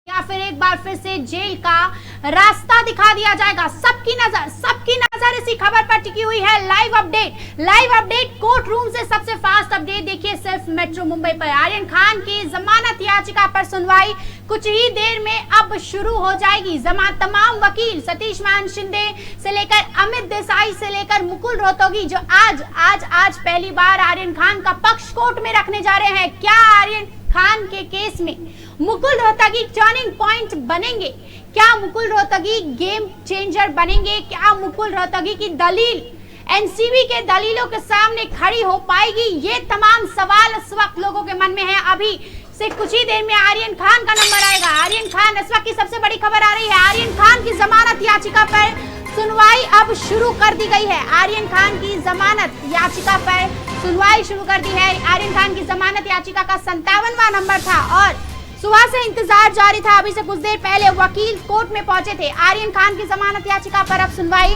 या फिर एक बार फिर से जेल का रास्ता दिखा दिया जाएगा। सबकी नजर इसी खबर पर टिकी हुई है। लाइव अपडेट कोर्ट रूम से सबसे फास्ट अपडेट देखिए सिर्फ मेट्रो मुंबई पर। आर्यन खान की जमानत याचिका पर सुनवाई कुछ ही देर में अब शुरू हो जाएगी। तमाम वकील सतीश मान शिंदे से लेकर अमित देसाई से लेकर मुकुल रोहतगी जो आज पहली बार आर्यन खान का पक्ष कोर्ट में रखने जा रहे हैं। क्या आर्यन खान के केस में मुकुल रोहतगी टर्निंग पॉइंट बनेंगे? क्या मुकुल रोहतगी गेम चेंजर बनेंगे? क्या मुकुल रोहतगी की दलील एनसीबी के दलीलों के सामने खड़ी हो पाएगी? ये तमाम सवाल इस वक्त लोगों के मन में है। अभी से कुछ ही देर में आर्यन खान का नंबर आएगा। आर्यन खान, इस वक्त की सबसे बड़ी खबर आ रही है, आर्यन खान की जमानत याचिका पर सुनवाई अब शुरू कर दी गई है। आर्यन खान की जमानत याचिका पर सुनवाई शुरू कर दी है। आर्यन खान की जमानत याचिका का 57वां नंबर था और सुबह से इंतजार जारी था। अभी से कुछ देर पहले वकील कोर्ट में पहुंचे थे। आर्यन खान की जमानत याचिका पर अब सुनवाई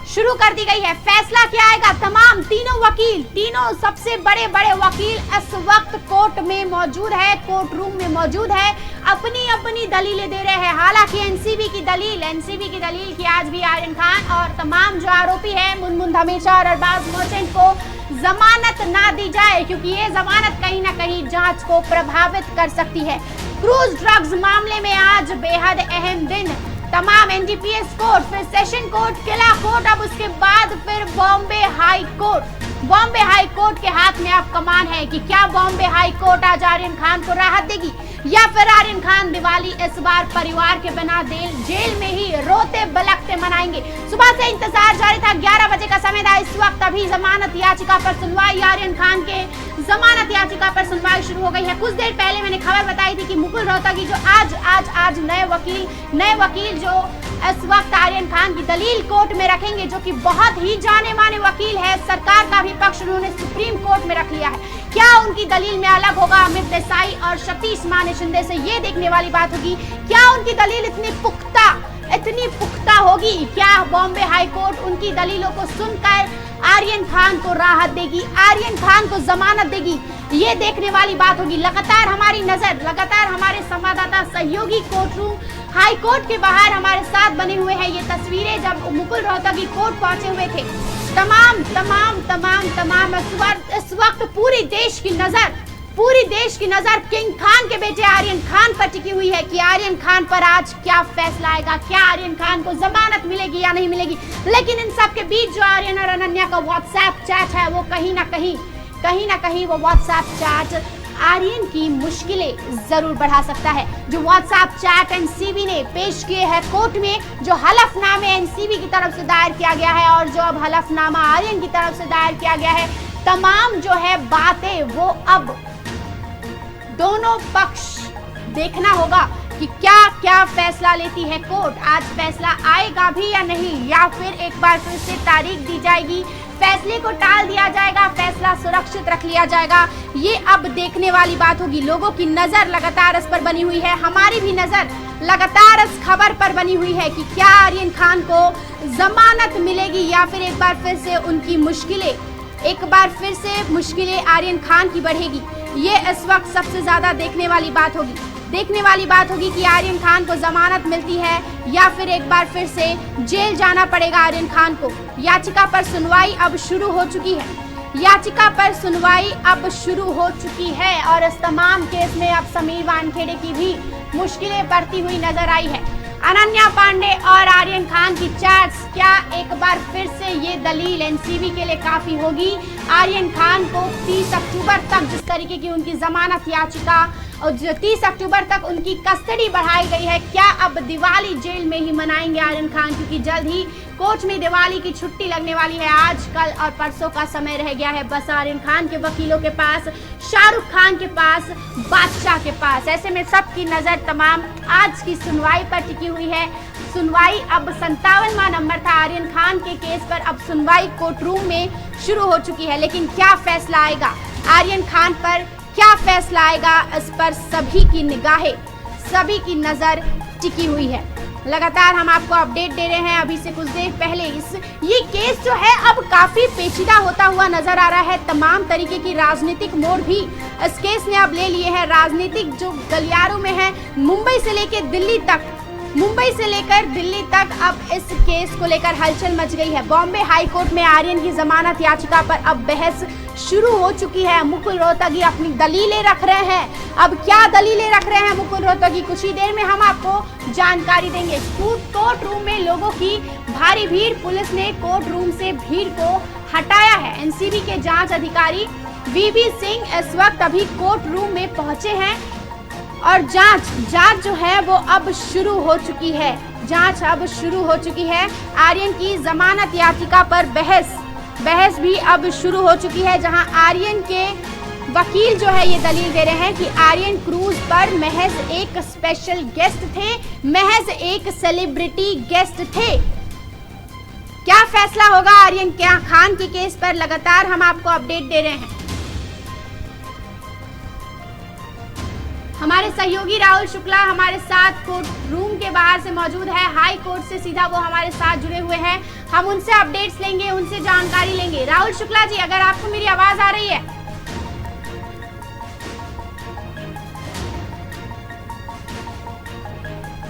शुरू कर दी गई है। फैसला क्या आएगा? तमाम तीनों सबसे बड़े वकील इस वक्त कोर्ट में मौजूद है, कोर्ट रूम में मौजूद है, अपनी दलीलें दे रहे हैं। हालांकि एनसीबी की दलील की आज भी आर्यन खान और तमाम जो आरोपी है मुनमुन धमेशा और अरबाज मोहसिन को जमानत ना दी जाए, क्योंकि ये जमानत कहीं ना कहीं जांच को प्रभावित कर सकती है। क्रूज ड्रग्स मामले में आज बेहद अहम दिन। तमाम एनडीपीएस कोर्ट, फिर सेशन कोर्ट, किला कोर्ट, अब उसके बाद फिर बॉम्बे हाई कोर्ट के हाथ में अब कमान है कि क्या बॉम्बे हाई कोर्ट आज आर्यन खान को राहत देगी या फिर आर्यन खान दिवाली इस बार परिवार के बिना जेल में ही रोते बिलखते मनाएंगे। सुबह से इंतजार जारी था, 11 बजे का समय था। इस वक्त अभी जमानत याचिका पर सुनवाई, आर्यन खान के जमानत याचिका पर सुनवाई शुरू हो गई है। कुछ देर पहले मैंने खबर बताई थी कि मुकुल रोहतगी जो आज नए वकील जो इस वक्त आर्यन खान की दलील कोर्ट में रखेंगे, जो कि बहुत ही जाने माने वकील है, सरकार का भी पक्ष उन्होंने सुप्रीम कोर्ट में रख लिया है। क्या उनकी दलील में अलग होगा अमित देसाई और सतीश मान शिंदे से? ये देखने वाली बात होगी। क्या उनकी दलील इतनी पुख्ता होगी? क्या बॉम्बे हाई कोर्ट उनकी दलीलों को सुनकर आर्यन खान को राहत देगी, आर्यन खान को जमानत देगी? ये देखने वाली बात होगी। लगातार हमारे संवाददाता सहयोगी कोर्ट रूम हाई कोर्ट के बाहर हमारे साथ बने हुए हैं। ये तस्वीरें जब मुकुल रोहतगी कोर्ट पहुंचे हुए थे, तमाम इस वक्त पूरी देश की नजर किंग खान के बेटे आर्यन खान पर टिकी हुई है कि आर्यन खान पर आज क्या फैसला आएगा, क्या आर्यन खान को जमानत मिलेगी या नहीं मिलेगी। लेकिन इन सब के बीच जो आर्यन और अनन्या का व्हाट्सएप चैट है, वो कहीं ना कहीं वो व्हाट्सएप चैट आर्यन की मुश्किलें जरूर बढ़ा सकता है। जो व्हाट्सएप चैट एनसीबी ने पेश किए हैं कोर्ट में, जो हलफनामे एनसीबी की तरफ से दायर किया गया है और जो अब हलफनामा आर्यन की तरफ से दायर किया गया है, तमाम जो है बातें वो अब दोनों पक्ष देखना होगा कि क्या फैसला लेती है कोर्ट। आज फैसला आएगा भी या नहीं, या फिर एक बार फिर से तारीख दी जाएगी, फैसले को टाल दिया जाएगा, फैसला सुरक्षित रख लिया जाएगा। ये अब देखने वाली बात होगी। लोगों की नजर लगातार इस पर बनी हुई है, हमारी भी नजर लगातार इस खबर पर बनी हुई है कि क्या आर्यन खान को जमानत मिलेगी या फिर एक बार फिर से मुश्किलें आर्यन खान की बढ़ेगी। ये इस वक्त सबसे ज्यादा देखने वाली बात होगी कि आर्यन खान को जमानत मिलती है या फिर एक बार फिर से जेल जाना पड़ेगा आर्यन खान को। याचिका पर सुनवाई अब शुरू हो चुकी है और इस तमाम केस में अब समीर वानखेड़े की भी मुश्किलें बढ़ती हुई नजर आई है। अनन्या पांडे और आर्यन खान की चैट्स, क्या एक बार फिर से ये दलील एनसीबी के लिए काफी होगी? आर्यन खान को 30 अक्टूबर तक, जिस तरीके की उनकी जमानत याचिका और जो 30 अक्टूबर तक उनकी कस्टडी बढ़ाई गई है, क्या अब दिवाली जेल में ही मनाएंगे आर्यन खान? क्योंकि जल्द ही कोर्ट में दिवाली की छुट्टी लगने वाली है। आज, कल और परसों का समय रह गया है बस आर्यन खान के वकीलों के पास, शाहरुख खान के पास, बादशाह के पास। ऐसे में सबकी नजर तमाम आज की सुनवाई पर टिकी हुई है। सुनवाई अब 57वां नंबर था आर्यन खान के केस पर। अब सुनवाई कोर्ट रूम में शुरू हो चुकी है, लेकिन क्या फैसला आएगा आर्यन खान पर, क्या फैसला आएगा, इस पर सभी की नजर टिकी हुई है। लगातार हम आपको अपडेट दे रहे हैं। अभी से कुछ देर पहले ये केस जो है अब काफी पेचीदा होता हुआ नजर आ रहा है। तमाम तरीके की राजनीतिक मोड़ भी इस केस ने अब ले लिए हैं। राजनीतिक जो गलियारों में है, मुंबई से लेकर दिल्ली तक अब इस केस को लेकर हलचल मच गई है। बॉम्बे हाई कोर्ट में आर्यन की जमानत याचिका पर अब बहस शुरू हो चुकी है। मुकुल रोहतगी अपनी दलीलें रख रहे हैं। अब क्या दलीलें रख रहे हैं मुकुल रोहतगी, कुछ ही देर में हम आपको जानकारी देंगे। कोर्ट रूम में लोगों की भारी भीड़, पुलिस ने कोर्ट रूम से भीड़ को हटाया है। एनसीबी के जांच अधिकारी वीबी सिंह इस वक्त अभी कोर्ट रूम में पहुंचे हैं और जांच जो है वो अब शुरू हो चुकी है। आर्यन की जमानत याचिका पर बहस भी अब शुरू हो चुकी है, जहां आर्यन के वकील जो है ये दलील दे रहे हैं कि आर्यन क्रूज पर महज एक स्पेशल गेस्ट थे, महज एक सेलिब्रिटी गेस्ट थे। क्या फैसला होगा आर्यन खान के केस पर, लगातार हम आपको अपडेट दे रहे हैं। हमारे सहयोगी राहुल शुक्ला हमारे साथ कोर्ट रूम के बाहर से मौजूद है। हाई कोर्ट से सीधा वो हमारे साथ जुड़े हुए हैं। हम उनसे अपडेट्स लेंगे, उनसे जानकारी लेंगे। राहुल शुक्ला जी, अगर आपको मेरी आवाज आ रही है?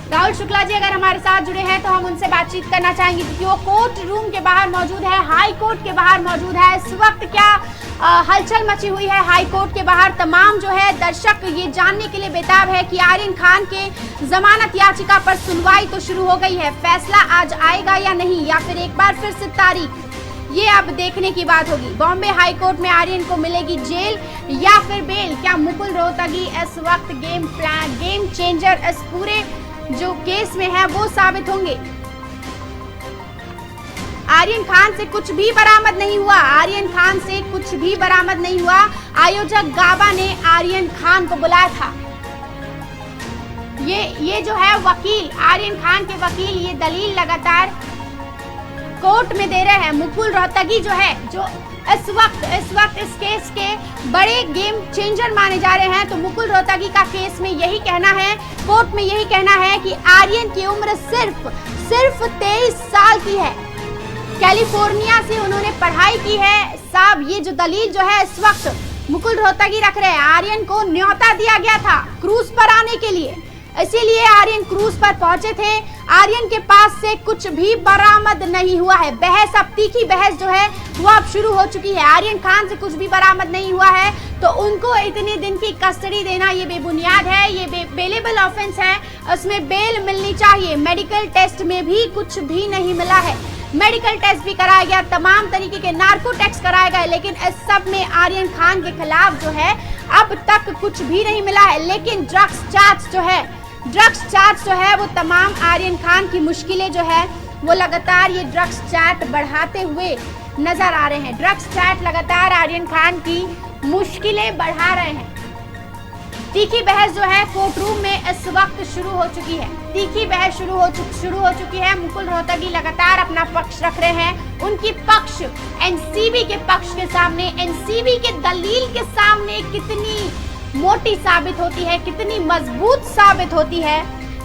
राहुल शुक्ला जी अगर हमारे साथ जुड़े हैं तो हम उनसे बातचीत करना चाहेंगे, क्योंकि वो कोर्ट रूम के बाहर मौजूद है, हाई कोर्ट के बाहर मौजूद है। इस वक्त क्या हलचल मची हुई है हाई कोर्ट के बाहर? तमाम जो है दर्शक ये जानने के लिए बेताब है कि आर्यन खान के जमानत याचिका पर सुनवाई तो शुरू हो गई है, फैसला आज आएगा या नहीं, या फिर एक बार फिर से तारीख, ये अब देखने की बात होगी। बॉम्बे हाई कोर्ट में आर्यन को मिलेगी जेल या फिर बेल? क्या मुकुल रोहतगी इस वक्त गेम चेंजर इस पूरे जो केस में है वो साबित होंगे? आर्यन खान से कुछ भी बरामद नहीं हुआ। आयोजक गाबा ने आर्यन खान को बुलाया था। ये जो है वकील, आर्यन खान के वकील, ये दलील लगातार कोर्ट में दे रहे हैं। मुकुल रोहतगी जो है, जो इस वक्त इस केस के बड़े गेम चेंजर माने जा रहे हैं, तो मुकुल रोहतगी का केस में यही कहना है, कोर्ट में यही कहना है कि आर्यन की उम्र सिर्फ 23 साल की है। कैलिफोर्निया से उन्होंने पढ़ाई की है। साहब, ये जो दलील जो है इस वक्त मुकुल रोहतगी रख रहे हैं, आर्यन को न्योता दिया गया था क्रूज पर आने के लिए, इसीलिए आर्यन क्रूज पर पहुंचे थे। आर्यन के पास से कुछ भी बरामद नहीं हुआ है। बहस, अब तीखी बहस जो है वो अब शुरू हो चुकी है। आर्यन खान से कुछ भी बरामद नहीं हुआ है तो उनको इतने दिन की कस्टडी देना ये बेबुनियाद है, ये बेलेबल ऑफेंस है, उसमें बेल मिलनी चाहिए। मेडिकल टेस्ट में भी कुछ भी नहीं मिला है। मेडिकल टेस्ट भी कराया गया, तमाम तरीके के नार्को टेस्ट कराए गए, लेकिन इस सब में आर्यन खान के खिलाफ जो है अब तक कुछ भी नहीं मिला है। लेकिन ड्रग्स चार्ज जो है वो तमाम आर्यन खान की मुश्किलें जो है वो लगातार ये ड्रग्स चार्ट बढ़ाते हुए नजर आ रहे हैं। ड्रग्स चार्ट लगातार आर्यन खान की मुश्किलें बढ़ा रहे हैं। तीखी बहस जो है कोर्ट रूम में इस वक्त शुरू हो चुकी है। शुरू हो चुकी है। मुकुल रोहतगी लगातार अपना पक्ष रख रहे हैं। उनकी पक्ष एनसीबी के पक्ष के सामने, एनसीबी के दलील के सामने कितनी मोटी साबित होती है, कितनी मजबूत साबित होती है,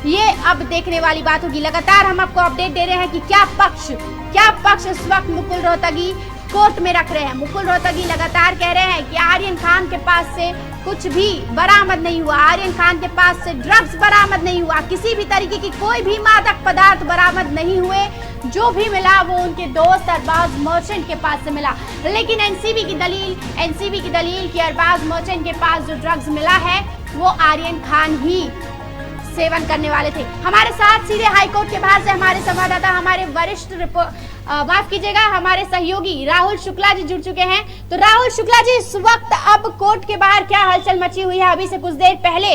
ये अब देखने वाली बात होगी। लगातार हम आपको अपडेट दे रहे हैं कि क्या पक्ष इस वक्त मुकुल रोहतगी कोर्ट में रख रहे हैं। मुकुल रोहतगी लगातार कह रहे हैं कि आर्यन खान के पास से कुछ भी बरामद नहीं हुआ, आर्यन खान के पास से ड्रग्स बरामद नहीं हुआ, किसी भी तरीके की कोई भी मादक पदार्थ बरामद नहीं हुए। जो भी मिला वो उनके दोस्त अरबाज मर्चेंट के पास से मिला। लेकिन एनसीबी की दलील कि अरबाज मर्चेंट के पास जो ड्रग्स मिला है वो आर्यन खान ही सेवन करने वाले थे। हमारे साथ सीधे हाईकोर्ट के बाहर से हमारे संवाददाता, हमारे वरिष्ठ हमारे सहयोगी राहुल शुक्ला जी जुड़ चुके हैं। तो राहुल शुक्ला जी, इस वक्त अब कोर्ट के बाहर क्या हलचल मची हुई है? अभी से कुछ देर पहले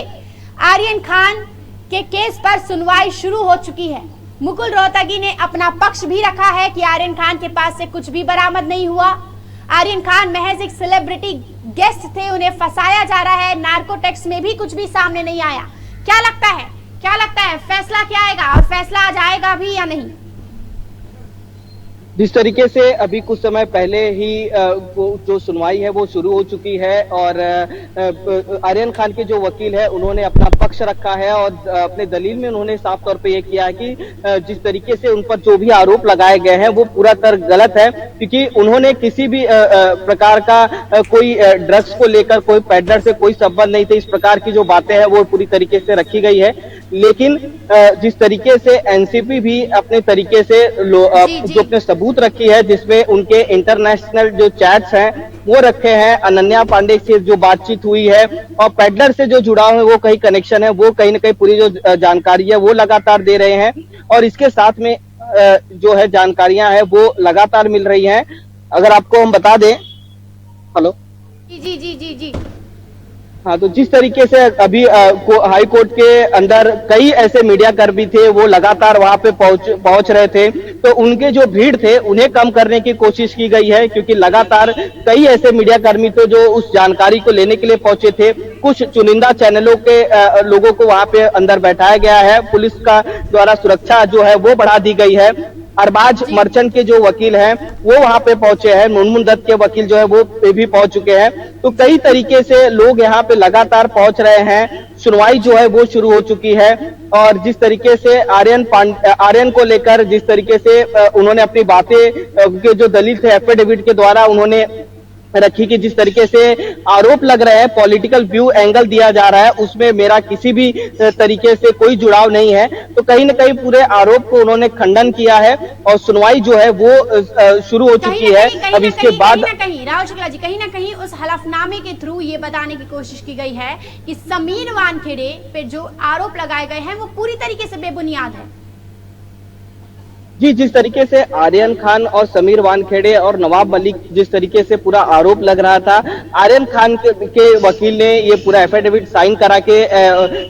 आर्यन खान के केस पर सुनवाई शुरू हो चुकी है। मुकुल रोहतगी ने अपना पक्ष भी रखा है कि आर्यन खान के पास से कुछ भी बरामद नहीं हुआ। आर्यन खान महज एक सेलिब्रिटी गेस्ट थे, उन्हें फंसाया जा रहा है, नार्को टेस्ट में भी कुछ भी सामने नहीं आया। क्या लगता है फैसला क्या आएगा, और फैसला आज आएगा भी या नहीं? जिस तरीके से अभी कुछ समय पहले ही जो सुनवाई है वो शुरू हो चुकी है और आर्यन खान के जो वकील है उन्होंने अपना पक्ष रखा है और अपने दलील में उन्होंने साफ तौर पे ये किया है कि जिस तरीके से उन पर जो भी आरोप लगाए गए हैं वो पूरा तरह गलत है, क्योंकि उन्होंने किसी भी प्रकार का कोई ड्रग्स को लेकर कोई पेडलर से कोई संबंध नहीं थे। इस प्रकार की जो बातें हैं वो पूरी तरीके से रखी गई है। लेकिन जिस तरीके से एनसीपी भी अपने तरीके से जो अपने सबूत रखी है, जिसमें उनके इंटरनेशनल जो चैट्स हैं वो रखे हैं, अनन्या पांडे से जो बातचीत हुई है और पेडलर से जो जुड़ाव है वो कहीं कनेक्शन है, वो कहीं ना कहीं पूरी जो जानकारी है वो लगातार दे रहे हैं और इसके साथ में जो है जानकारियां हैं वो लगातार मिल रही हैं। अगर आपको हम बता दें, हेलो जी जी जी जी जी हाँ, तो जिस तरीके से अभी हाई कोर्ट के अंदर कई ऐसे मीडिया कर्मी थे वो लगातार वहां पे पहुंच रहे थे, तो उनके जो भीड़ थे उन्हें कम करने की कोशिश की गई है, क्योंकि लगातार कई ऐसे मीडिया कर्मी थे जो उस जानकारी को लेने के लिए पहुंचे थे। कुछ चुनिंदा चैनलों के लोगों को वहां पे अंदर बैठाया गया है, पुलिस का द्वारा सुरक्षा जो है वो बढ़ा दी गई है। अरबाज मर्चेंट के जो वकील हैं वो वहां पे पहुंचे हैं, मुनमुन दत्त के वकील जो है वो भी पहुंच चुके हैं। तो कई तरीके से लोग यहाँ पे लगातार पहुंच रहे हैं। सुनवाई जो है वो शुरू हो चुकी है और जिस तरीके से आर्यन को लेकर जिस तरीके से उन्होंने अपनी बातें के जो दलील थे एफिडेविट के द्वारा उन्होंने रखी कि जिस तरीके से आरोप लग रहे हैं, पॉलिटिकल व्यू एंगल दिया जा रहा है, उसमें मेरा किसी भी तरीके से कोई जुड़ाव नहीं है। तो कहीं ना कहीं पूरे आरोप को उन्होंने खंडन किया है और सुनवाई जो है वो शुरू हो चुकी है। अब इसके बाद राहुल शुक्ला जी कहीं ना कहीं उस हलफनामे के थ्रू ये बताने की कोशिश की गई है कि समीर वानखेड़े पे जो आरोप लगाए गए हैं वो पूरी तरीके से बेबुनियाद है। जी, जिस तरीके से आर्यन खान और समीर वानखेड़े और नवाब मलिक जिस तरीके से पूरा आरोप लग रहा था, आर्यन खान के वकील ने ये पूरा एफिडेविट साइन करा के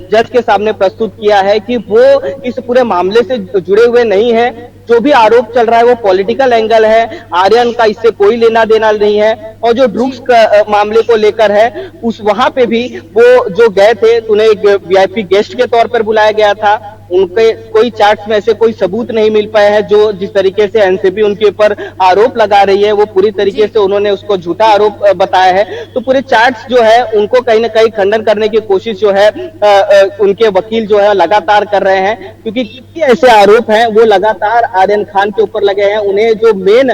जज के सामने प्रस्तुत किया है कि वो इस पूरे मामले से जुड़े हुए नहीं है। जो भी आरोप चल रहा है वो पॉलिटिकल एंगल है, आर्यन का इससे कोई लेना देना नहीं है। और जो ड्रग्स का मामले को लेकर है उस वहां पे भी वो जो गए थे उन्हें एक वीआईपी गेस्ट के तौर पर बुलाया गया था, उनके कोई चैट्स में ऐसे कोई सबूत नहीं मिल पाए हैं। जो जिस तरीके से एनसीपी उनके ऊपर आरोप लगा रही है वो पूरी तरीके से उन्होंने उसको झूठा आरोप बताया है। तो पूरे चैट्स जो है उनको कहीं ना कहीं खंडन करने की कोशिश जो है उनके वकील जो है लगातार कर रहे हैं, क्योंकि ऐसे आरोप हैं वो लगातार आर्यन खान के ऊपर लगे हैं। उन्हें जो मेन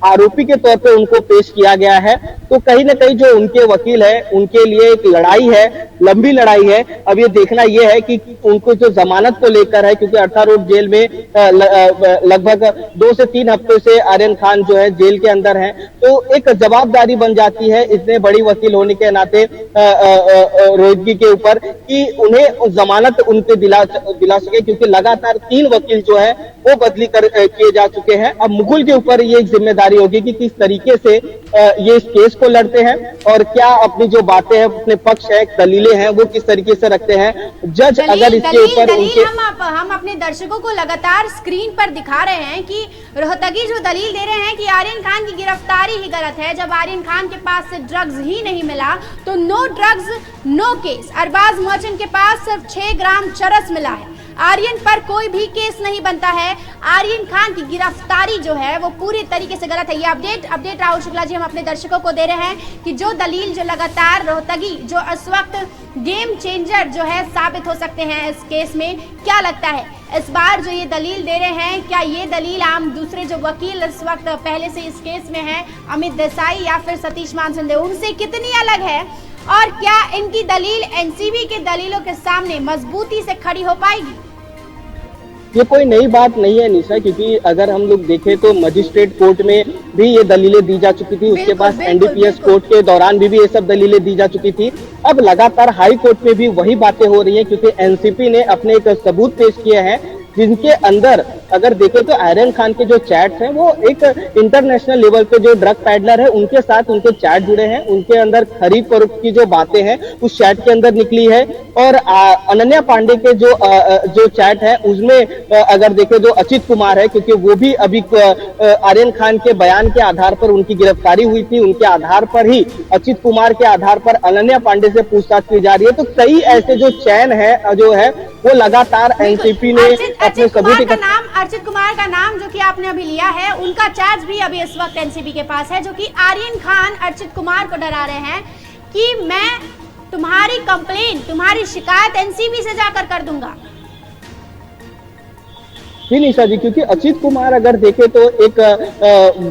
आरोपी के तौर पर उनको पेश किया गया है, तो कहीं ना कहीं जो उनके वकील है उनके लिए एक लड़ाई है, लंबी लड़ाई है। अब ये देखना यह है कि उनको जो जमानत को लेकर है, क्योंकि अर्थात रोड जेल में लगभग 2 से 3 हफ्ते से आर्यन खान जो है जेल के अंदर हैं, तो एक जवाबदारी बन जाती है इतने बड़ी वकील होने के नाते रोहितगी के ऊपर कि उन्हें जमानत उनके दिला सके, क्योंकि लगातार 3 वकील जो है वो बदली किए जा चुके हैं। अब मुकुल के ऊपर ये जिम्मेदारी होगी कि किस तरीके से ये इस केस को लड़ते हैं और क्या अपनी जो बातें हैं, अपने पक्ष है, दलीलें हैं, वो किस तरीके से रखते हैं। जज अगर इसके ऊपर हम अपने दर्शकों को लगातार स्क्रीन पर दिखा रहे हैं कि रोहतगी जो दलील दे रहे हैं कि आर्यन खान की गिरफ्तारी ही गलत है। जब आर्यन खान के पास से ड्रग्स ही नहीं मिला तो no drugs no case. Arbaaz Merchant के पास सिर्फ 6 ग्राम चरस मिला है, आर्यन पर कोई भी केस नहीं बनता है। आर्यन खान की गिरफ्तारी जो है वो पूरी तरीके से गलत है। ये अपडेट राहुल शुक्ला जी हम अपने दर्शकों को दे रहे हैं कि जो दलील जो लगातार रोहतगी जो इस वक्त गेम चेंजर जो है साबित हो सकते हैं इस केस में, क्या लगता है इस बार जो ये दलील दे रहे हैं, क्या ये दलील आम दूसरे जो वकील इस वक्त पहले से इस केस में है, अमित देसाई या फिर सतीश मान सिंधे, उनसे कितनी अलग है और क्या इनकी दलील एनसीबी के दलीलों के सामने मजबूती से खड़ी हो पाएगी? ये कोई नई बात नहीं है निशा, क्योंकि अगर हम लोग देखें तो मजिस्ट्रेट कोर्ट में भी ये दलीलें दी जा चुकी थी, उसके बाद एनडीपीएस कोर्ट के दौरान भी ये सब दलीलें दी जा चुकी थी। अब लगातार हाई कोर्ट में भी वही बातें हो रही हैं, क्योंकि एनसीपी ने अपने एक सबूत पेश किए हैं जिनके अंदर अगर देखें तो आर्यन खान के जो चैट्स हैं वो एक इंटरनेशनल लेवल पे जो ड्रग पैडलर है उनके साथ उनके चैट जुड़े हैं, उनके अंदर खरीद फरोख्त की जो बातें हैं उस चैट के अंदर निकली है। और अनन्या पांडे के जो चैट है उसमें अगर देखें जो अचित कुमार है, क्योंकि वो भी अभी आर्यन खान के बयान के आधार पर उनकी गिरफ्तारी हुई थी, उनके आधार पर ही अचित कुमार के आधार पर अनन्या पांडे से पूछताछ की जा रही है। तो कई ऐसे जो चैन है जो है वो लगातार एनसीपी ने अपने सबूत अर्चित कुमार का नाम जो कि आपने अभी लिया है, उनका चार्ज भी अभी इस वक्त एनसीबी के पास है, जो कि आर्यन खान अर्चित कुमार को डरा रहे हैं कि मैं तुम्हारी कंप्लेन, तुम्हारी शिकायत एनसीबी से जाकर कर दूंगा। जी निशा जी, क्योंकि अचित कुमार अगर देखे तो एक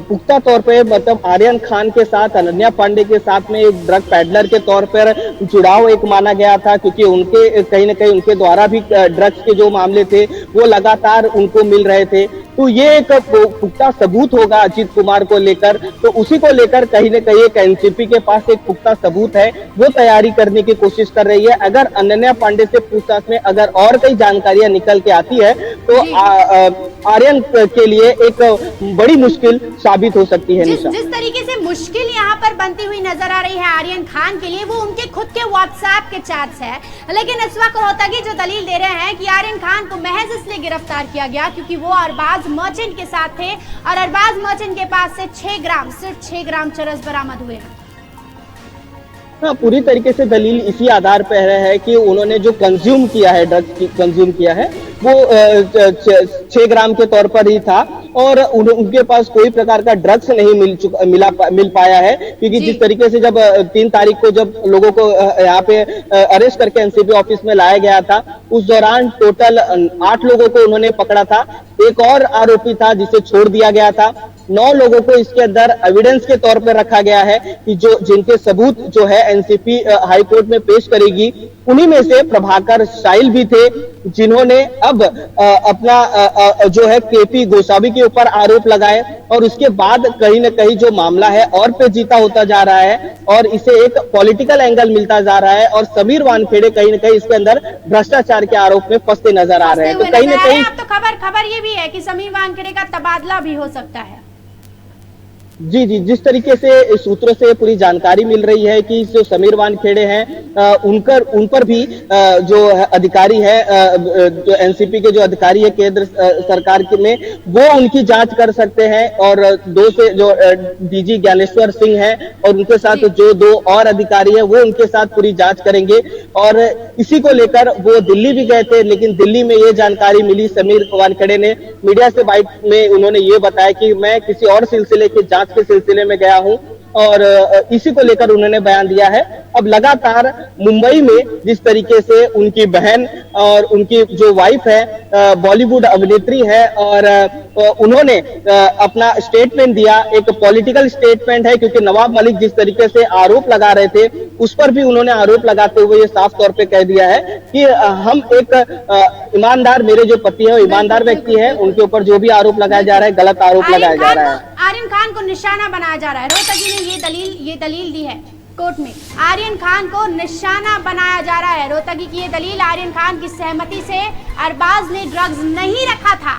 पुख्ता तौर पे मतलब आर्यन खान के साथ, अनन्या पांडे के साथ में एक ड्रग पैडलर के तौर पर जुड़ाव एक माना गया था, क्योंकि उनके कहीं ना कहीं उनके द्वारा भी ड्रग्स के जो मामले थे वो लगातार उनको मिल रहे थे। तो ये एक पुख्ता सबूत होगा अचित कुमार को लेकर, तो उसी को लेकर कहीं ना कहीं एक एनसीपी के पास एक पुख्ता सबूत है, वो तैयारी करने की कोशिश कर रही है। अगर अनन्या पांडे से पूछताछ में अगर और कई जानकारियां निकल के आती है तो आर्यन के लिए एक बड़ी मुश्किल साबित हो सकती है। जिस तरीके से मुश्किल यहाँ पर बनती हुई नजर आ रही है आर्यन खान के लिए, वो उनके खुद के व्हाट्सएप के चैट्स है। लेकिन इस वक्त रोहतगी जो दलील दे रहे हैं कि आर्यन खान को महज इसलिए गिरफ्तार किया गया क्योंकि वो अरबाज मर्चेंट के साथ थे और अरबाज मर्चेंट के पास से 6 ग्राम, सिर्फ 6 ग्राम चरस बरामद हुए हैं। हाँ, पूरी तरीके से दलील इसी आधार पर है कि उन्होंने जो कंज्यूम किया है, ड्रग्स कंज्यूम किया है, वो 6 ग्राम के तौर पर ही था और उनके पास कोई प्रकार का ड्रग्स नहीं मिल पाया है, क्योंकि जिस तरीके से जब 3 तारीख को जब लोगों को यहाँ पे अरेस्ट करके एनसीबी ऑफिस में लाया गया था, उस दौरान टोटल 8 लोगों को उन्होंने पकड़ा था। एक और आरोपी था जिसे छोड़ दिया गया था। 9 लोगों को इसके अंदर एविडेंस के तौर पर रखा गया है कि जिनके सबूत जो है एनसीपी हाई कोर्ट में पेश करेगी। उन्हीं में से प्रभाकर शाइल भी थे, जिन्होंने अब अपना जो है केपी गोसावी के ऊपर आरोप लगाए और उसके बाद कहीं ना कहीं जो मामला है और पेचीदा होता जा रहा है और इसे एक पॉलिटिकल एंगल मिलता जा रहा है और समीर वानखेड़े कहीं ना कहीं इसके अंदर भ्रष्टाचार के आरोप में फंसते नजर आ रहे हैं। तो कहीं ना कहीं अब तो खबर ये भी है कि समीर वानखेड़े का तबादला भी हो सकता है। जी, जिस तरीके से सूत्रों से पूरी जानकारी मिल रही है कि जो समीर वानखेड़े हैं उन पर भी जो अधिकारी है, जो एनसीपी के जो अधिकारी है केंद्र सरकार के में, वो उनकी जांच कर सकते हैं और 2 से जो डीजी ज्ञानेश्वर सिंह है और उनके साथ जो 2 और अधिकारी है वो उनके साथ पूरी जांच करेंगे। और इसी को लेकर वो दिल्ली भी गए थे, लेकिन दिल्ली में ये जानकारी मिली, समीर वानखेड़े ने मीडिया से बात में उन्होंने ये बताया कि मैं किसी और सिलसिले की जांच के सिलसिले में गया हूं और इसी को लेकर उन्होंने बयान दिया है। अब लगातार मुंबई में जिस तरीके से उनकी बहन और उनकी जो वाइफ है बॉलीवुड अभिनेत्री है और उन्होंने अपना स्टेटमेंट दिया, एक पॉलिटिकल स्टेटमेंट है, क्योंकि नवाब मलिक जिस तरीके से आरोप लगा रहे थे उस पर भी उन्होंने आरोप लगाते हुए ये साफ तौर पे कह दिया है कि हम एक ईमानदार, मेरे जो पति है वो ईमानदार व्यक्ति है, उनके ऊपर जो भी आरोप लगाया जा रहा है गलत आरोप लगाया जा रहा है। आर्यन खान को निशाना बनाया जा रहा है। रोहतगी ने ये दलील दी है कोर्ट में, आर्यन खान को निशाना बनाया जा रहा है। रोहतगी की ये दलील, आर्यन खान की सहमति से अरबाज ने ड्रग्स नहीं रखा था।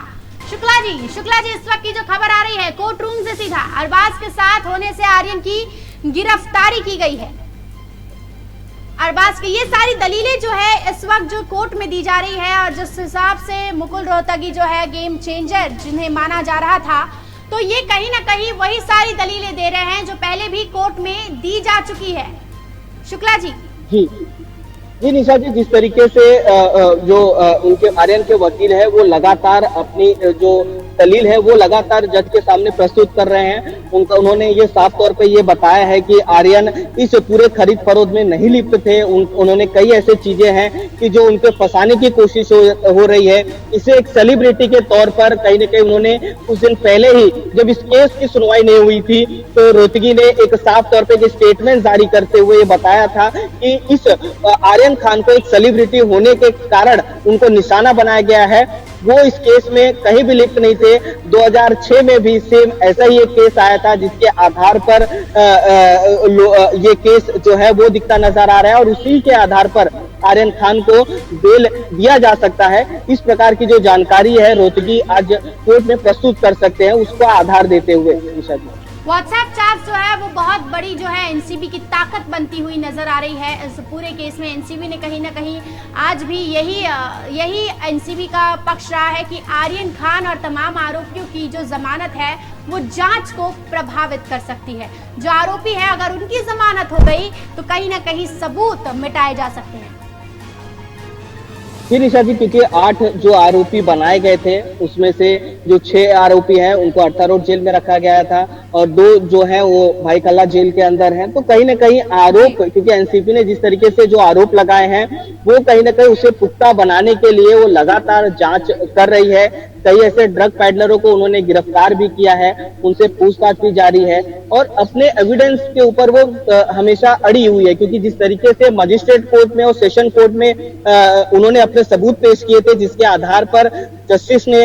शुक्ला जी इस वक्त की जो खबर आ रही है कोर्ट रूम से सीधा, अरबाज के साथ होने से आर्यन की गिरफ्तारी की गई है। अरबाज की ये सारी दलीलें जो है इस वक्त जो कोर्ट में दी जा रही है और जिस हिसाब से मुकुल रोहतगी जो है गेम चेंजर जिन्हें माना जा रहा था, तो ये कहीं ना कहीं वही सारी दलीलें दे रहे हैं जो पहले भी कोर्ट में दी जा चुकी है। शुक्ला जी जी निशा जी, जिस तरीके से जो उनके आर्यन के वकील है वो लगातार अपनी जो दलील है वो लगातार जज के सामने प्रस्तुत कर रहे हैं। उन्होंने ये साफ तौर पे ये बताया है कि आर्यन इस पूरे खरीद फरोख्त में नहीं लिप्त थे। उन्होंने कई ऐसे चीजें हैं कि जो उनके फंसाने की कोशिश हो रही है। इसे एक सेलिब्रिटी के तौर पर कहीं न कहीं उन्होंने कुछ दिन पहले ही जब इस केस की सुनवाई नहीं हुई थी तो रोहतगी ने एक साफ तौर पर एक स्टेटमेंट जारी करते हुए ये बताया था कि इस आर्यन खान को एक सेलिब्रिटी होने के कारण उनको निशाना बनाया गया है। वो इस केस में कहीं भी लिप्त नहीं थे। 2006 में भी सेम ऐसा ही एक केस आया था जिसके आधार पर ये केस जो है वो दिखता नजर आ रहा है और उसी के आधार पर आर्यन खान को बेल दिया जा सकता है। इस प्रकार की जो जानकारी है रोहतगी आज कोर्ट में प्रस्तुत कर सकते हैं, उसको आधार देते हुए। व्हाट्सएप चैट जो है वो बहुत बड़ी जो है एनसीबी की ताकत बनती हुई नजर आ रही है इस पूरे केस में। एनसीबी ने कहीं ना कहीं आज भी यही एनसीबी का पक्ष रहा है कि आर्यन खान और तमाम आरोपियों की जो जमानत है वो जांच को प्रभावित कर सकती है। जो आरोपी है अगर उनकी जमानत हो गई तो कहीं ना कहीं सबूत मिटाए जा सकते हैं। जी निशा जी, क्योंकि 8 जो आरोपी बनाए गए थे उसमें से जो 6 आरोपी हैं उनको अट्टा रोड जेल में रखा गया था और 2 जो हैं वो भाई कल्ला जेल के अंदर हैं। तो कहीं ना कहीं आरोप, क्योंकि एनसीपी ने जिस तरीके से जो आरोप लगाए हैं वो कहीं ना कहीं उसे पुख्ता बनाने के लिए वो लगातार जांच कर रही है। कई ऐसे ड्रग पैडलरों को उन्होंने गिरफ्तार भी किया है, उनसे पूछताछ भी जारी है और अपने एविडेंस के ऊपर वो हमेशा अड़ी हुई है, क्योंकि जिस तरीके से मजिस्ट्रेट कोर्ट में और सेशन कोर्ट में उन्होंने अपने सबूत पेश किए थे जिसके आधार पर जस्टिस ने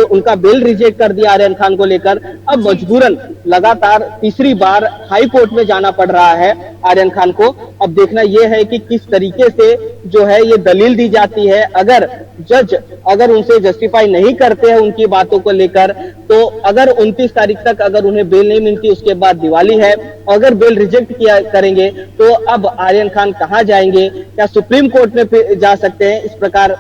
उनका बेल रिजेक्ट कर दिया आर्यन खान को लेकर। अब मजबूरन लगातार तीसरी बार हाई कोर्ट में जाना पड़ रहा है आर्यन खान को। अब देखना यह है कि किस तरीके से जो है ये दलील दी जाती है। अगर जज उनसे जस्टिफाई नहीं करते हैं उनकी बातों को लेकर, तो अगर 29 तारीख तक अगर उन्हें बेल नहीं मिलती, उसके बाद दिवाली है, अगर बेल रिजेक्ट किया करेंगे तो अब आर्यन खान कहां जाएंगे, क्या सुप्रीम कोर्ट में जा सकते हैं, इस प्रकार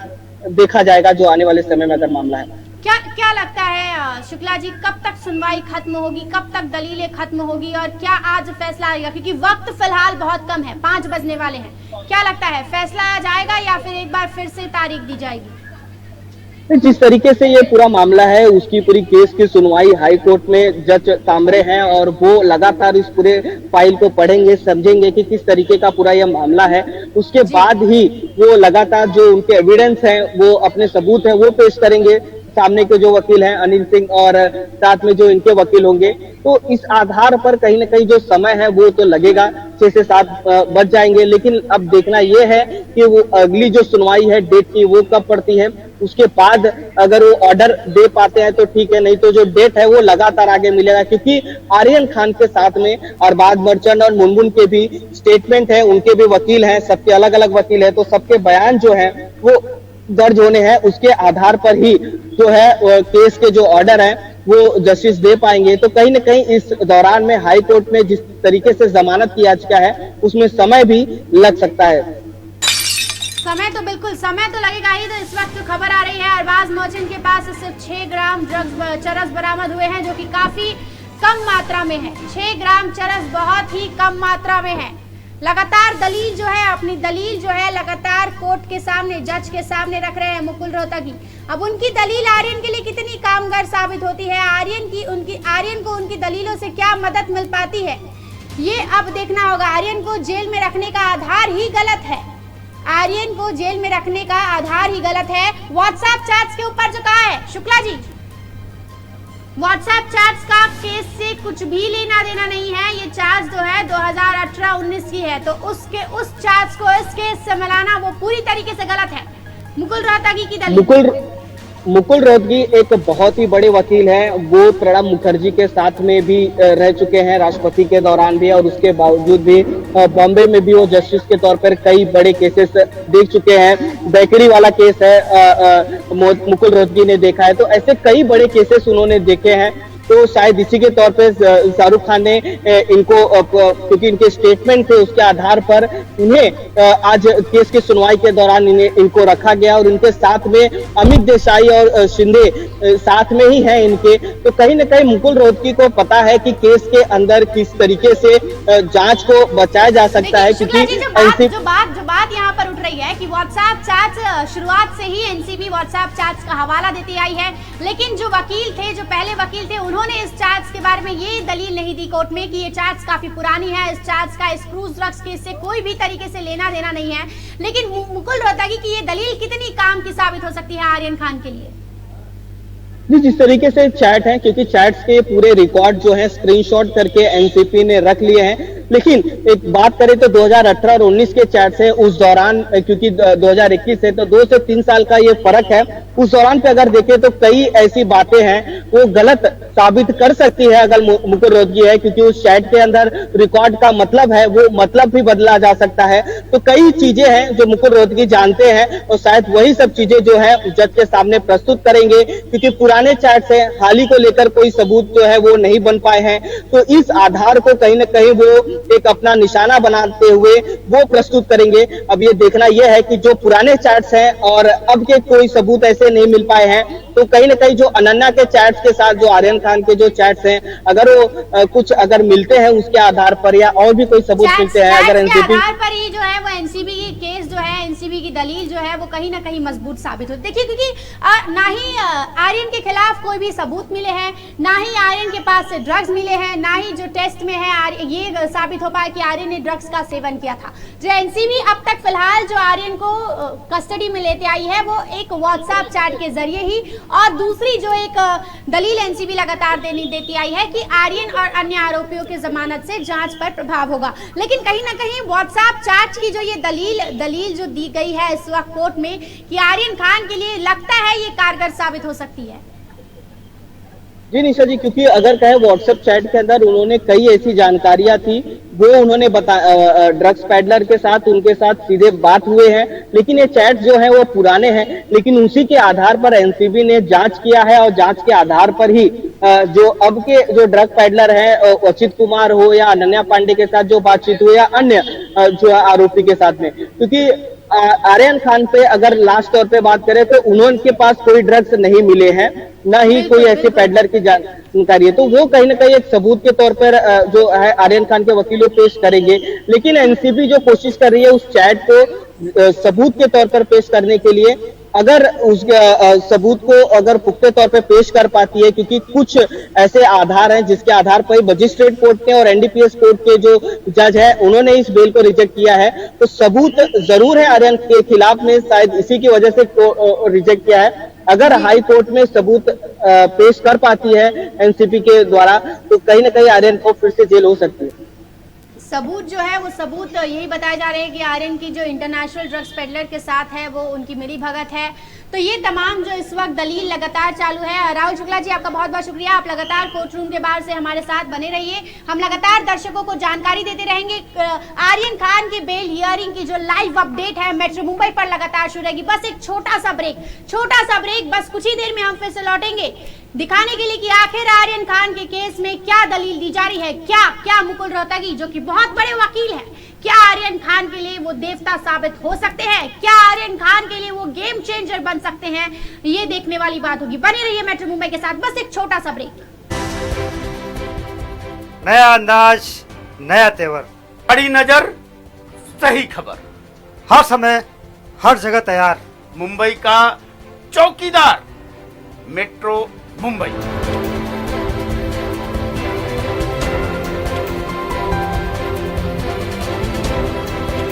देखा जाएगा जो आने वाले समय में अगर मामला है। क्या लगता है शुक्ला जी, कब तक सुनवाई खत्म होगी, कब तक दलीलें खत्म होगी और क्या आज फैसला आएगा? क्योंकि वक्त फिलहाल बहुत कम है, 5 बजने वाले हैं। क्या लगता है फैसला आ जाएगा या फिर एक बार फिर से तारीख दी जाएगी? जिस तरीके से ये पूरा मामला है उसकी पूरी केस की सुनवाई हाई कोर्ट में जज तामरे हैं और वो लगातार इस पूरे फाइल को पढ़ेंगे, समझेंगे कि किस तरीके का पूरा यह मामला है। उसके बाद ही वो लगातार जो उनके एविडेंस हैं, वो अपने सबूत हैं, वो पेश करेंगे। सामने के जो वकील हैं अनिल सिंह और साथ में जो इनके वकील होंगे, तो इस आधार पर कहीं ना कहीं जो समय है वो तो लगेगा, 6 से 7 बज जाएंगे। लेकिन अब देखना यह है कि वो अगली जो सुनवाई है डेट की वो कब पड़ती है। उसके बाद अगर वो ऑर्डर दे पाते हैं तो ठीक है, नहीं तो जो डेट है वो लगातार आगे मिलेगा, क्योंकि आर्यन खान के साथ में अरबाज मर्चेंट और मुनमुन के भी स्टेटमेंट है, उनके भी वकील हैं, सबके अलग अलग वकील है, तो सबके बयान जो है वो दर्ज होने हैं। उसके आधार पर ही जो है केस के जो ऑर्डर है वो जस्टिस दे पाएंगे। तो कहीं ना कहीं इस दौरान में हाई कोर्ट में जिस तरीके से जमानत की याचिका है उसमें समय भी लग सकता है। समय तो बिल्कुल समय तो लगेगा ही। तो इस वक्त जो खबर आ रही है अरबाज मर्चेंट के पास सिर्फ 6 ग्राम चरस बरामद हुए हैं, जो कि काफी कम मात्रा में है। 6 ग्राम चरस बहुत ही कम मात्रा में है। लगातार दलील जो है, अपनी दलील जो है लगातार कोर्ट के सामने, जज के सामने रख रहे हैं मुकुल रोहतगी। अब उनकी दलील आर्यन के लिए कितनी कामगार साबित होती है, आर्यन को उनकी दलीलों से क्या मदद मिल पाती है, ये अब देखना होगा। आर्यन को जेल में रखने का आधार ही गलत है, आर्यन को जेल में रखने का आधार ही गलत है। व्हाट्सएप चैट्स के ऊपर जो कहा है शुक्ला जी, व्हाट्सएप चैट्स का केस से कुछ भी लेना देना नहीं है। ये चैट्स जो है 2018-19 की है, तो उस चैट्स को इस केस से मिलाना वो पूरी तरीके से गलत है। मुकुल रोहतगी की दलील, मुकुल रोहतगी एक बहुत ही बड़े वकील हैं, वो प्रणब मुखर्जी के साथ में भी रह चुके हैं राष्ट्रपति के दौरान भी, और उसके बावजूद भी बॉम्बे में भी वो जस्टिस के तौर पर कई बड़े केसेस देख चुके हैं। बेकरी वाला केस है मुकुल रोहतगी ने देखा है, तो ऐसे कई बड़े केसेस उन्होंने देखे हैं। तो शायद इसी के तौर पे शाहरुख खान ने इनको, क्योंकि इनके स्टेटमेंट थे उसके आधार पर इन्हें आज केस की सुनवाई के दौरान इनको रखा गया, और इनके साथ में अमित देसाई और शिंदे साथ में ही हैं इनके। तो कहीं ना कहीं मुकुल रोहतगी को पता है कि केस के अंदर किस तरीके से जांच को बचाया जा सकता है, क्योंकि जो बात यहाँ पर उठ रही है कि व्हाट्सएप चैट्स शुरुआत से ही एनसीबी व्हाट्सएप चैट्स का हवाला देती आई है, लेकिन जो वकील थे, जो पहले वकील थे, उन्होंने इस चैट्स के बारे में ये दलील नहीं दी कोर्ट में कि ये चैट्स काफी पुरानी है, इस चैट्स का इस क्रूज ड्रग्स केस से कोई भी तरीके से लेना देना नहीं है। लेकिन मुकुल रोहतगी की ये दलील कितनी काम की साबित हो सकती है आर्यन खान के लिए? जिस तरीके से चैट है, क्योंकि चैट्स के पूरे रिकॉर्ड जो है स्क्रीनशॉट करके एनसीपी ने रख लिए हैं, लेकिन एक बात करें तो 2018 और 19 के चैट्स है, उस दौरान क्योंकि 2021 है तो 2 से 3 साल का ये फर्क है। उस दौरान पे अगर देखें तो कई ऐसी बातें हैं वो गलत साबित कर सकती है अगर मुकुल रोहतगी है, क्योंकि उस चैट के अंदर रिकॉर्ड का मतलब है, वो मतलब भी बदला जा सकता है। तो कई चीजें हैं जो मुकुल रोहतगी जानते हैं और शायद वही सब चीजें जो है जज के सामने प्रस्तुत करेंगे, क्योंकि पुराने चैट्स हैं, हाल ही को लेकर कोई सबूत जो है वो नहीं बन पाए हैं। तो इस आधार को कहीं ना कहीं वो एक अपना निशाना बनाते हुए वो प्रस्तुत करेंगे। अब ये देखना यह है कि जो पुराने चैट्स हैं और अब के कोई सबूत ऐसे नहीं मिल पाए हैं, तो कहीं ना कहीं जो अनन्या के चैट्स के साथ जो आर्यन खान के जो चैट्स हैं, अगर वो कुछ अगर मिलते हैं उसके आधार पर या और भी कोई सबूत मिलते हैं, अगर एनसीबी आधार पर ही जो है वो एनसीबी की केस जो है, एनसीबी की दलील जो है वो कहीं ना कहीं मजबूत साबित होती। देखिए, क्योंकि ना ही आर्यन के खिलाफ कोई भी सबूत मिले हैं, ना ही आर्यन के पास से ड्रग्स मिले हैं, ना ही जो टेस्ट में है ये साबित हो पाया कि आर्यन ने ड्रग्स का सेवन किया था। जो एनसीबी अब तक फिलहाल जो आर्यन को कस्टडी में लेते आई है वो एक व्हाट्सएप चैट के जरिए ही, और दूसरी जो एक दलील एनसीबी लगातार देती आई है कि आर्यन और अन्य आरोपियों की जमानत से जांच पर प्रभाव होगा। लेकिन कहीं ना कहीं व्हाट्सएप चैट की जो ये दलील जो दी गई है इस वक्त कोर्ट में कि आर्यन खान के लिए लगता है ये कारगर साबित हो सकती है। जी निशा जी, क्योंकि अगर कहे व्हाट्सएप चैट के अंदर उन्होंने कई ऐसी जानकारियां थी वो उन्होंने ड्रग्स पैडलर के साथ उनके साथ सीधे बात हुए हैं, लेकिन ये चैट जो है वो पुराने हैं, लेकिन उसी के आधार पर एनसीबी ने जांच किया है और जांच के आधार पर ही जो अब के जो ड्रग पैडलर है अचित कुमार हो या अनन्या पांडे के साथ जो बातचीत हुई या अन्य जो आरोपी के साथ में, क्योंकि आर्यन खान पे अगर लास्ट तौर पे बात करें तो उनके पास कोई ड्रग्स नहीं मिले हैं, ना ही कोई ऐसे पैडलर की जानकारी है, तो वो कहीं ना कहीं एक सबूत के तौर पर जो है आर्यन खान के वकील पेश करेंगे। लेकिन एनसीबी जो कोशिश कर रही है उस चैट को सबूत के तौर पर पेश करने के लिए, अगर उस सबूत को अगर पुख्ते तौर पे पेश कर पाती है, क्योंकि कुछ ऐसे आधार हैं जिसके आधार पर मजिस्ट्रेट कोर्ट ने और एनडीपीएस कोर्ट के जो जज है उन्होंने इस बेल को रिजेक्ट किया है, तो सबूत जरूर है आर्यन के खिलाफ में, शायद इसी की वजह से रिजेक्ट किया है। अगर हाई कोर्ट में सबूत पेश कर पाती है एनसीबी के द्वारा तो कहीं ना कहीं आर्यन को फिर से जेल हो सकती है। सबूत जो है वो सबूत यही बताए जा रहे हैं कि आर्यन की जो इंटरनेशनल ड्रग्स पेडलर के साथ है वो उनकी मिली भगत है। तो ये तमाम जो इस वक्त दलील लगातार चालू है। राहुल शुक्ला जी, आपका बहुत बहुत शुक्रिया, आप लगातार कोर्ट रूम के बाहर से हमारे साथ बने रहिए, हम लगातार दर्शकों को जानकारी देते रहेंगे। आर्यन खान के बेल हियरिंग की जो लाइव अपडेट है मेट्रो मुंबई पर लगातार शुरू रहेगी। बस एक छोटा सा ब्रेक, बस कुछ ही देर में हम फिर से लौटेंगे दिखाने के लिए कि आखिर आर्यन खान के केस में क्या दलील दी जा रही है, क्या मुकुल रोहतगी जो कि बहुत बड़े वकील हैं, क्या आर्यन खान के लिए वो देवता साबित हो सकते हैं, क्या आर्यन खान के लिए वो गेम चेंजर बन सकते हैं, ये देखने वाली बात होगी। बने रहिए मेट्रो मुंबई के साथ, बस एक छोटा सा ब्रेक। नया अंदाज, नया तेवर, बड़ी नजर, सही खबर, हर समय हर जगह तैयार, मुंबई का चौकीदार, मेट्रो मुंबई।